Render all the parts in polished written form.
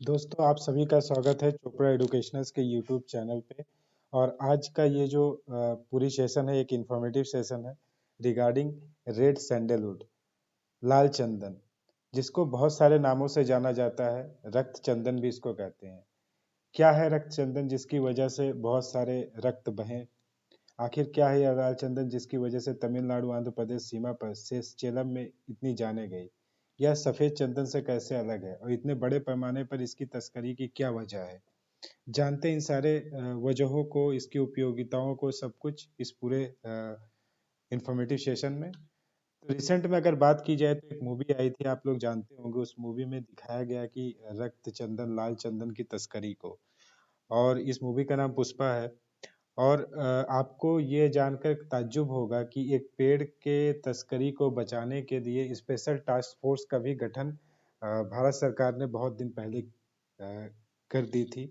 दोस्तों आप सभी का स्वागत है चोपड़ा एडुकेशनल्स के यूट्यूब चैनल पे। और आज का ये जो पूरी सेशन है एक इंफॉर्मेटिव सेशन है रिगार्डिंग रेड सैंडलवुड, लाल चंदन, जिसको बहुत सारे नामों से जाना जाता है। रक्त चंदन भी इसको कहते हैं। क्या है रक्त चंदन जिसकी वजह से बहुत सारे रक्त बहें? आखिर क्या है यह लाल चंदन जिसकी वजह से तमिलनाडु आंध्र प्रदेश सीमा पर सेलम में इतनी जाने गई? यह सफेद चंदन से कैसे अलग है और इतने बड़े पैमाने पर इसकी तस्करी की क्या वजह है? जानते हैं इन सारे वजहों को, इसकी उपयोगिताओं को, सब कुछ इस पूरे इंफॉर्मेटिव सेशन में। तो रिसेंट में अगर बात की जाए तो एक मूवी आई थी, आप लोग जानते होंगे। उस मूवी में दिखाया गया कि रक्त चंदन, लाल चंदन की तस्करी को। और इस मूवी का नाम पुष्पा है। और आपको ये जानकर ताज्जुब होगा कि एक पेड़ के तस्करी को बचाने के लिए स्पेशल टास्क फोर्स का भी गठन भारत सरकार ने बहुत दिन पहले कर दी थी।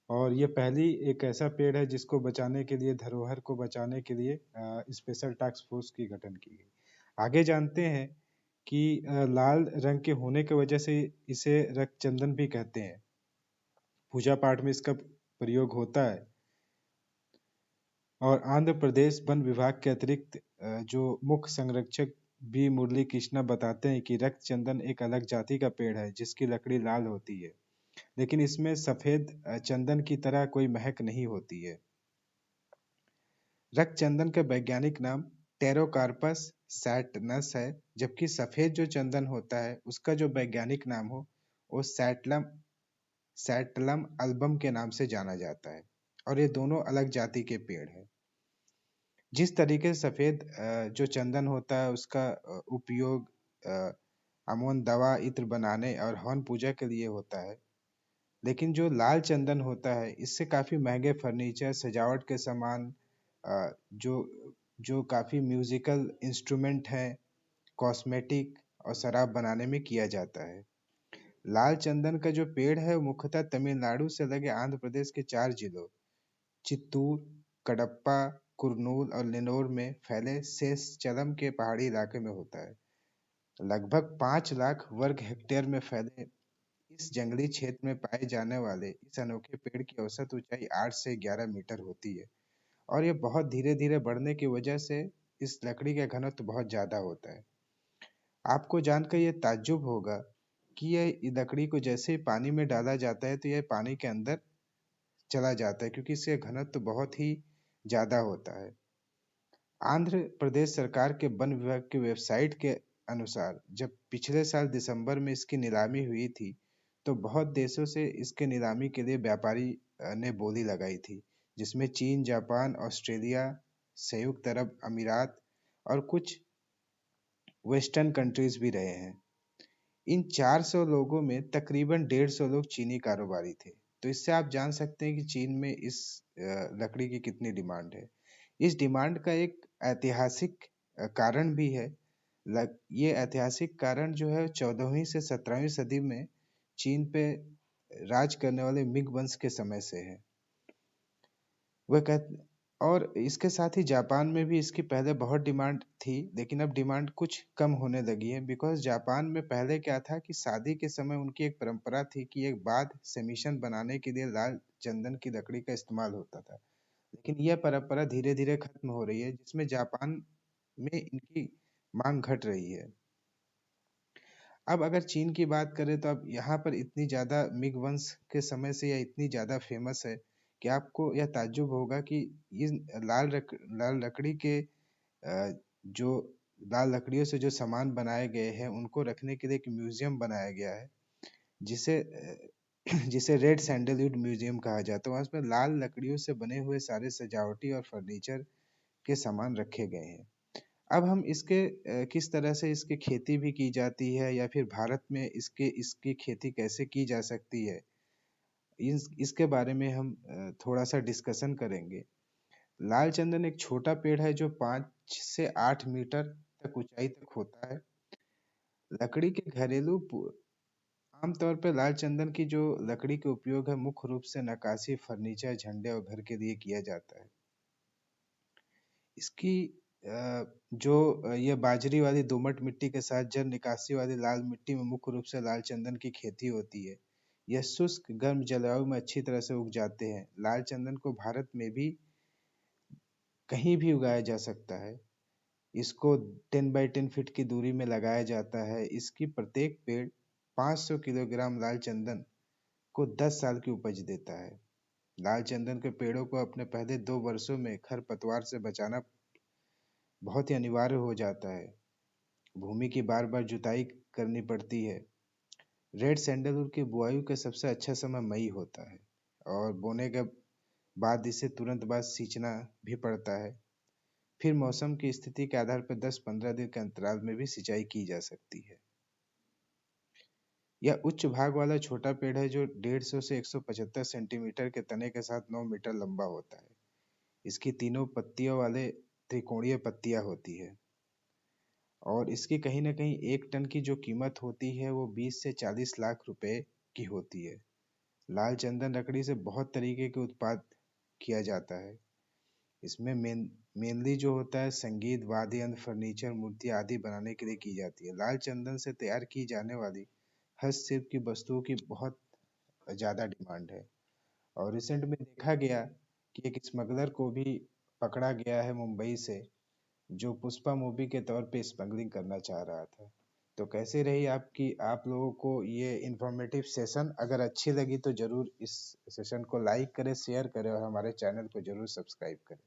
और ये पहली एक ऐसा पेड़ है जिसको बचाने के लिए, धरोहर को बचाने के लिए स्पेशल टास्क फोर्स की गठन की गई। आगे जानते हैं कि लाल रंग के होने की वजह से इसे रक्त चंदन भी कहते हैं। पूजा पाठ में इसका प्रयोग होता है। और आंध्र प्रदेश वन विभाग के अतिरिक्त जो मुख्य संरक्षक बी मुरली कृष्णा बताते हैं कि रक्त चंदन एक अलग जाति का पेड़ है जिसकी लकड़ी लाल होती है, लेकिन इसमें सफेद चंदन की तरह कोई महक नहीं होती है। रक्त चंदन का वैज्ञानिक नाम टेरोकार्पस सैटिनस है, जबकि सफेद जो चंदन होता है उसका जो वैज्ञानिक नाम हो वो सैटलम सैटलम अल्बम के नाम से जाना जाता है। और ये दोनों अलग जाति के पेड़ हैं। जिस तरीके से सफेद जो चंदन होता है उसका उपयोग अमूमन दवा इत्र बनाने और हवन पूजा के लिए होता है, लेकिन जो लाल चंदन होता है इससे काफी महंगे फर्नीचर, सजावट के सामान, जो जो काफी म्यूजिकल इंस्ट्रूमेंट हैं, कॉस्मेटिक और शराब बनाने में किया जाता है। लाल चंदन का जो पेड़ है वो मुख्यतः तमिलनाडु से लगे आंध्र प्रदेश के 4 जिलों चित्तूर, कडप्पा, कुर्नूल और लेनोर में फैले सेसचलम के पहाड़ी इलाके में होता है। लगभग 5 लाख वर्ग हेक्टेयर में फैले इस जंगली क्षेत्र में पाए जाने वाले इस अनोखे पेड़ की औसत ऊंचाई 8 से 11 मीटर होती है। और ये बहुत धीरे धीरे बढ़ने की वजह से इस लकड़ी का घनत्व बहुत ज्यादा होता है। आपको जानकर ये ताज्जुब होगा कि यह लकड़ी को जैसे ही पानी में डाला जाता है तो यह पानी के अंदर चला जाता है, क्योंकि इसका घनत्व बहुत ही ज्यादा होता है। आंध्र प्रदेश सरकार के वन विभाग की वेबसाइट के अनुसार जब पिछले साल दिसंबर में इसकी नीलामी हुई थी तो बहुत देशों से इसके नीलामी के लिए व्यापारी ने बोली लगाई थी, जिसमें चीन, जापान, ऑस्ट्रेलिया, संयुक्त अरब अमीरात और कुछ वेस्टर्न कंट्रीज भी रहे हैं। इन 400 लोगों में तकरीबन 150 लोग चीनी कारोबारी थे। तो इससे आप जान सकते हैं कि चीन में इस लकड़ी की कितनी डिमांड है। इस डिमांड का एक ऐतिहासिक कारण भी है। ये ऐतिहासिक कारण जो है 14वीं से 17वीं सदी में चीन पे राज करने वाले मिंग वंश के समय से है। वह कह और इसके साथ ही जापान में भी इसकी पहले बहुत डिमांड थी, लेकिन अब डिमांड कुछ कम होने लगी है। बिकॉज जापान में पहले क्या था कि शादी के समय उनकी एक परंपरा थी कि एक बाद सेमिशन बनाने के लिए लाल चंदन की लकड़ी का इस्तेमाल होता था, लेकिन यह परंपरा धीरे धीरे खत्म हो रही है, जिसमें जापान में इनकी मांग घट रही है। अब अगर चीन की बात करें तो अब यहाँ पर इतनी ज्यादा मिग वंश के समय से यह इतनी ज्यादा फेमस है कि आपको यह ताज्जुब होगा कि इस लाल लकड़ी के जो लाल लकड़ियों से जो सामान बनाए गए हैं उनको रखने के लिए एक म्यूजियम बनाया गया है, जिसे जिसे रेड सैंडलवुड म्यूजियम कहा जाता है। वहाँ उसमें लाल लकड़ियों से बने हुए सारे सजावटी और फर्नीचर के सामान रखे गए हैं। अब हम इसके किस तरह से इसकी खेती भी की जाती है या फिर भारत में इसकी खेती कैसे की जा सकती है, इसके बारे में हम थोड़ा सा डिस्कशन करेंगे। लाल चंदन एक छोटा पेड़ है जो 5 से 8 मीटर तक ऊंचाई तक होता है। लकड़ी के आमतौर पर लाल चंदन की जो लकड़ी के उपयोग है मुख्य रूप से नक्काशी, फर्नीचर, झंडे और घर के लिए किया जाता है। इसकी ये बाजरी वाली दोमट मिट्टी के साथ जल निकासी वाली लाल मिट्टी में मुख्य रूप से लाल चंदन की खेती होती है। यह शुष्क गर्म जलवायु में अच्छी तरह से उग जाते हैं। लाल चंदन को भारत में भी कहीं भी उगाया जा सकता है। इसको 10 बाई 10 फीट की दूरी में लगाया जाता है। इसकी प्रत्येक पेड़ 500 किलोग्राम लाल चंदन को 10 साल की उपज देता है। लाल चंदन के पेड़ों को अपने पहले 2 वर्षों में खरपतवार से बचाना बहुत ही अनिवार्य हो जाता है। भूमि की बार-बार जुताई करनी पड़ती है। रेड सैंडलवुड की बुआई का सबसे अच्छा समय मई होता है और बोने के बाद इसे तुरंत बाद सींचना भी पड़ता है। फिर मौसम की स्थिति के आधार पर 10-15 दिन के अंतराल में भी सिंचाई की जा सकती है। यह उच्च भाग वाला छोटा पेड़ है जो 150 से 175 सेंटीमीटर के तने के साथ 9 मीटर लंबा होता है। इसकी तीनों पत्तियों वाले त्रिकोणीय पत्तियां होती है और इसकी कहीं ना कहीं 1 टन की जो कीमत होती है वो 20 से 40 लाख रुपए की होती है। लाल चंदन लकड़ी से बहुत तरीके के उत्पाद किया जाता है। इसमें मेनली जो होता है संगीत वाद्य यंत्र फर्नीचर मूर्तियां आदि बनाने के लिए की जाती है। लाल चंदन से तैयार की जाने वाली हस्तशिल्प की वस्तुओं की बहुत ज्यादा डिमांड है और रिसेंट में देखा गया कि एक स्मगलर को भी पकड़ा गया है मुंबई से, जो पुष्पा मूवी के तौर पे स्मगलिंग करना चाह रहा था। तो कैसे रही आपकी आप लोगों को ये इंफॉर्मेटिव सेशन? अगर अच्छी लगी तो जरूर इस सेशन को लाइक करें, शेयर करें और हमारे चैनल को जरूर सब्सक्राइब करें।